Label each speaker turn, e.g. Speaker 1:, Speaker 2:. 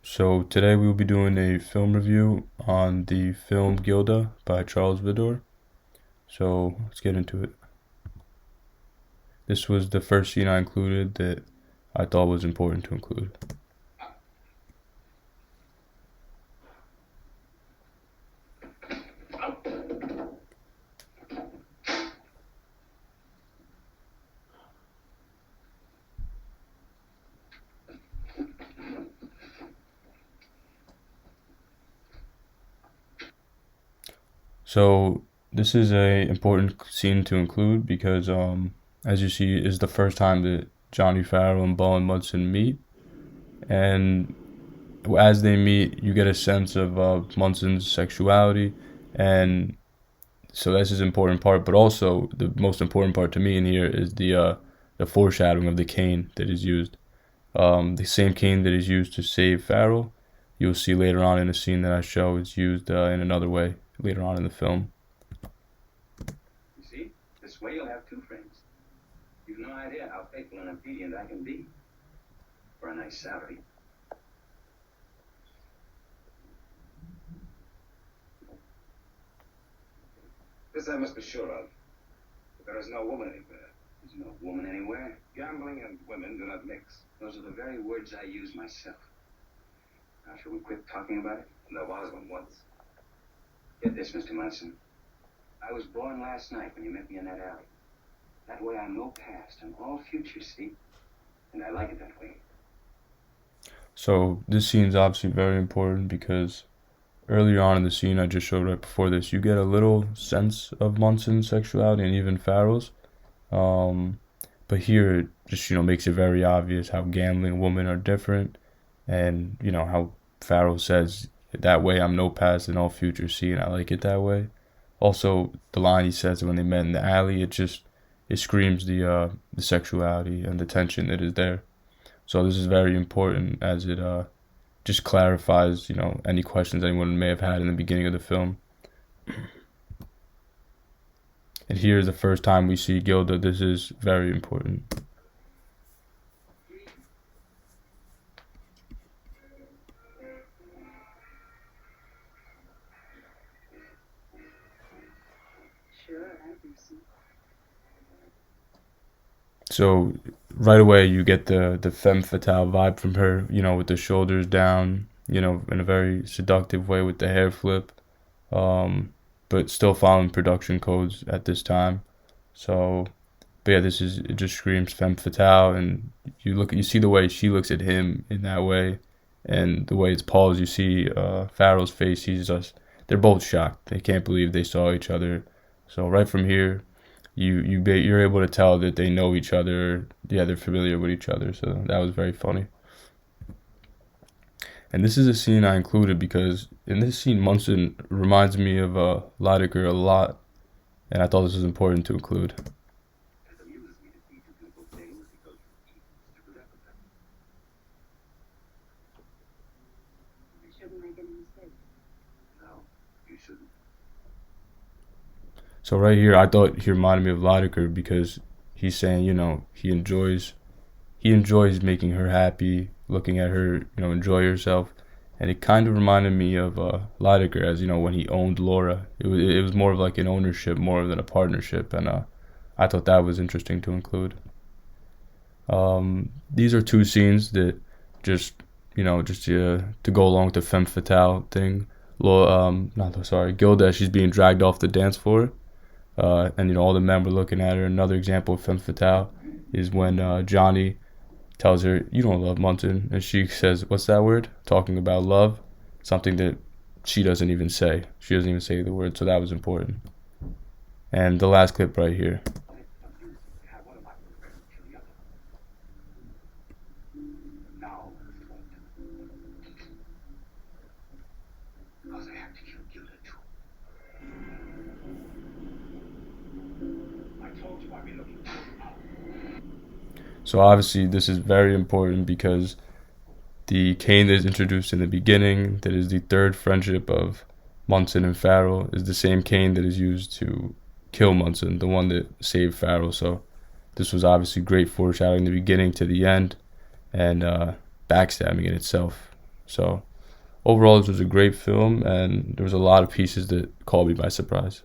Speaker 1: So today we will be doing a film review on the film Gilda by Charles Vidor. So let's get into it. This was the first scene I included that I thought was important to include. So this is a important scene to include because as you see is the first time that Johnny Farrell and Bowen Munson meet, and as they meet you get a sense of Munson's sexuality, and so that's his important part. But also the most important part to me in here is the foreshadowing of the cane that is used. The same cane that is used to save Farrell, you'll see later on in a scene that I show, is used in another way later on in the film.
Speaker 2: You see, this way you'll have two friends. You've no idea how faithful and obedient I can be for a nice salary. This I must be sure of. There is no woman anywhere. There's no woman anywhere. Gambling and women do not mix. Those are the very words I use myself. Now, shall we quit talking about it? There was one once. Get this, Mr. Munson. I was born last night when you met me in that alley. That way I know past and all future, see? And I like it that way.
Speaker 1: So this scene is obviously very important because earlier on in the scene I just showed right before this, you get a little sense of Munson's sexuality and even Farrell's. But here it just, makes it very obvious how gambling and women are different, and, how Farrell says, that way I'm no past and all future, see, and I like it that way. Also, the line he says when they met in the alley, it screams the sexuality and the tension that is there. So this is very important as it just clarifies, any questions anyone may have had in the beginning of the film. And here is the first time we see Gilda. This is very important. So right away you get the femme fatale vibe from her, with the shoulders down, in a very seductive way with the hair flip, but still following production codes at this time. So, but yeah, it just screams femme fatale, and you see the way she looks at him in that way, and the way it's paused. You see Farrell's face. They're both shocked. They can't believe they saw each other. So right from here, you're able to tell that they know each other. Yeah, they're familiar with each other. So that was very funny. And this is a scene I included because in this scene Munson reminds me of Lydecker a lot, and I thought this was important to include. So right here, I thought he reminded me of Lydecker because he's saying, he enjoys making her happy, looking at her, enjoy herself, and it kind of reminded me of Lydecker, as when he owned Laura. It was more of like an ownership, more than a partnership, and I thought that was interesting to include. These are two scenes that just to go along with the femme fatale thing. Gilda, she's being dragged off the dance floor. And all the men were looking at her. Another example of femme fatale is when Johnny tells her, "You don't love Munson," and she says, "What's that word?" Talking about love, something that she doesn't even say. She doesn't even say the word, so that was important. And the last clip right here. So obviously this is very important because the cane that is introduced in the beginning, that is the third friendship of Munson and Farrell, is the same cane that is used to kill Munson, the one that saved Farrell. So this was obviously great foreshadowing the beginning to the end, and backstabbing in itself. So overall, this was a great film, and there was a lot of pieces that caught me by surprise.